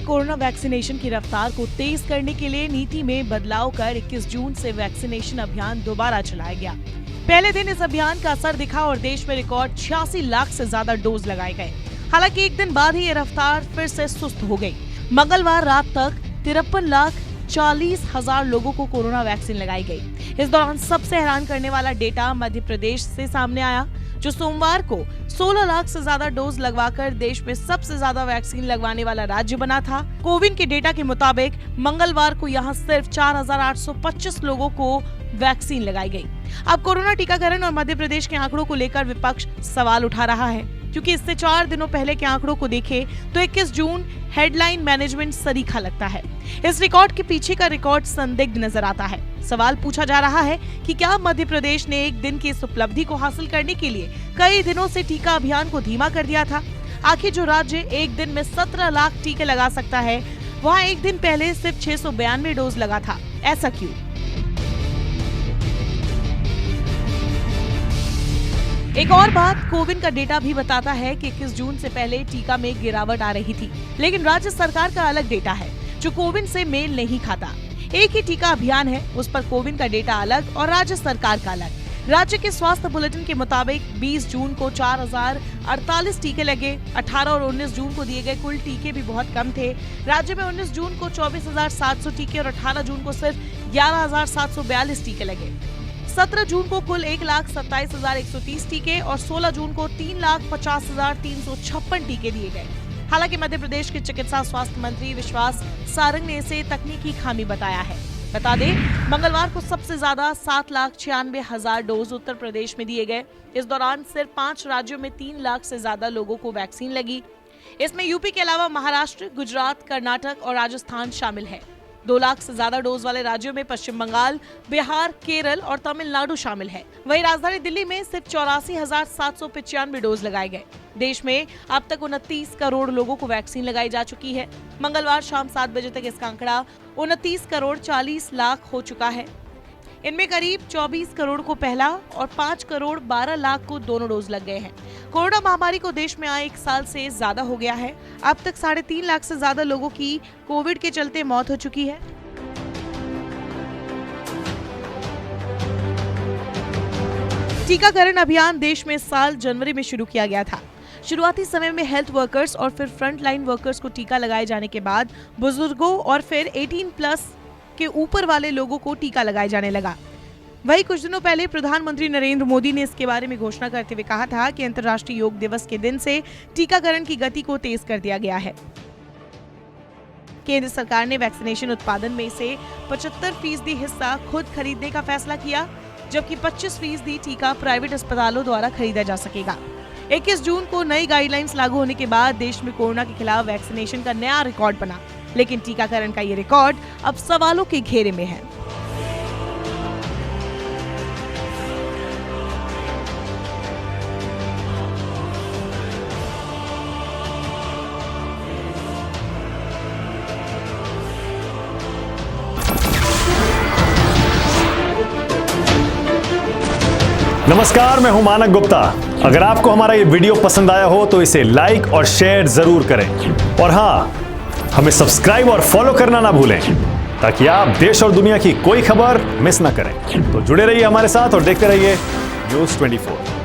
Corona vaccination की रफ्तार को तेज करने के लिए नीति में बदलाव कर 21 जून से वैक्सीनेशन अभियान दोबारा चलाया गया। पहले दिन इस अभियान का असर दिखा और देश में रिकॉर्ड 86 लाख से ज्यादा डोज लगाए गए। हालांकि एक दिन बाद ही ये रफ्तार फिर से सुस्त हो गई। मंगलवार रात तक 53,40,000 लोगों को कोरोना वैक्सीन लगाई गई। इस दौरान सबसे हैरान करने वाला डेटा मध्य प्रदेश से सामने आया, जो सोमवार को 16 लाख से ज्यादा डोज लगवाकर देश में सबसे ज्यादा वैक्सीन लगवाने वाला राज्य बना था। कोविन के डेटा के मुताबिक मंगलवार को यहां सिर्फ 4,825 लोगों को वैक्सीन लगाई गई। अब कोरोना टीकाकरण और मध्य प्रदेश के आंकड़ों को लेकर विपक्ष सवाल उठा रहा है, क्योंकि इससे 4 दिनों पहले के आंकड़ों को देखें तो 21 जून हेडलाइन मैनेजमेंट सरीखा लगता है। इस रिकॉर्ड के पीछे का रिकॉर्ड संदिग्ध नजर आता है। सवाल पूछा जा रहा है कि क्या मध्य प्रदेश ने एक दिन की इस उपलब्धि को हासिल करने के लिए कई दिनों से टीका अभियान को धीमा कर दिया था? आखिर जो राज्य एक दिन में 17 लाख टीके लगा सकता है, वहाँ एक दिन पहले सिर्फ 692 डोज लगा था। ऐसा क्यों? एक और बात, कोविन का डेटा भी बताता है कि 21 जून से पहले टीका में गिरावट आ रही थी, लेकिन राज्य सरकार का अलग डेटा है जो कोविन से मेल नहीं खाता। एक ही टीका अभियान है, उस पर कोविन का डेटा अलग और राज्य सरकार का अलग। राज्य के स्वास्थ्य बुलेटिन के मुताबिक 20 जून को 4,048 टीके लगे। 18 और 19 जून को दिए गए कुल टीके भी बहुत कम थे। राज्य में 19 जून को 24,700 टीके और 18 जून को सिर्फ 11,742 टीके लगे। 17 जून को कुल 1,27,130 टीके और 16 जून को 3,50,356 टीके दिए गए। हालांकि मध्य प्रदेश के चिकित्सा स्वास्थ्य मंत्री विश्वास सारंग ने इसे तकनीकी खामी बताया है। बता दें, मंगलवार को सबसे ज्यादा 7,96,000 डोज उत्तर प्रदेश में दिए गए। इस दौरान सिर्फ 5 राज्यों में 3 लाख से ज्यादा लोगों को वैक्सीन लगी। इसमें यूपी के अलावा महाराष्ट्र, गुजरात, कर्नाटक और राजस्थान शामिल है। 2 लाख से ज्यादा डोज वाले राज्यों में पश्चिम बंगाल, बिहार, केरल और तमिलनाडु शामिल है। वहीं राजधानी दिल्ली में सिर्फ 84,795 डोज लगाए गए। देश में अब तक 29 करोड़ लोगों को वैक्सीन लगाई जा चुकी है। मंगलवार शाम 7 बजे तक इसका आंकड़ा 29,40,00,000 हो चुका है। इनमें करीब 24 करोड़ को पहला और 5,12,00,000 को दोनों डोज लग गए हैं। कोरोना महामारी को देश में आए 1 साल से ज्यादा हो गया है। अब तक 3.5 लाख से ज्यादा लोगों की कोविड के चलते मौत हो चुकी है। टीकाकरण अभियान देश में इस साल जनवरी में शुरू किया गया था। शुरुआती समय में हेल्थ वर्कर्स और फिर फ्रंट लाइन वर्कर्स को टीका लगाए जाने के बाद बुजुर्गों और फिर 18+ के ऊपर वाले लोगों को टीका लगाया जाने लगा। वही कुछ दिनों पहले प्रधानमंत्री नरेंद्र मोदी ने इसके बारे में घोषणा करते हुए कहा था कि अंतर्राष्ट्रीय योग दिवस के दिन से टीकाकरण की गति को तेज कर दिया गया है। केंद्र सरकार ने वैक्सीनेशन उत्पादन में से 75% हिस्सा खुद खरीदने का फैसला किया, जबकि 25% टीका प्राइवेट अस्पतालों द्वारा खरीदा जा सकेगा। 21 जून को नई गाइडलाइंस लागू होने के बाद देश में कोरोना के खिलाफ वैक्सीनेशन का नया रिकॉर्ड बना, लेकिन टीकाकरण का ये रिकॉर्ड अब सवालों के घेरे में है। नमस्कार, मैं हूं मानक गुप्ता। अगर आपको हमारा ये वीडियो पसंद आया हो तो इसे लाइक और शेयर जरूर करें, और हाँ, हमें सब्सक्राइब और फॉलो करना ना भूलें, ताकि आप देश और दुनिया की कोई खबर मिस ना करें। तो जुड़े रहिए हमारे साथ और देखते रहिए News 24।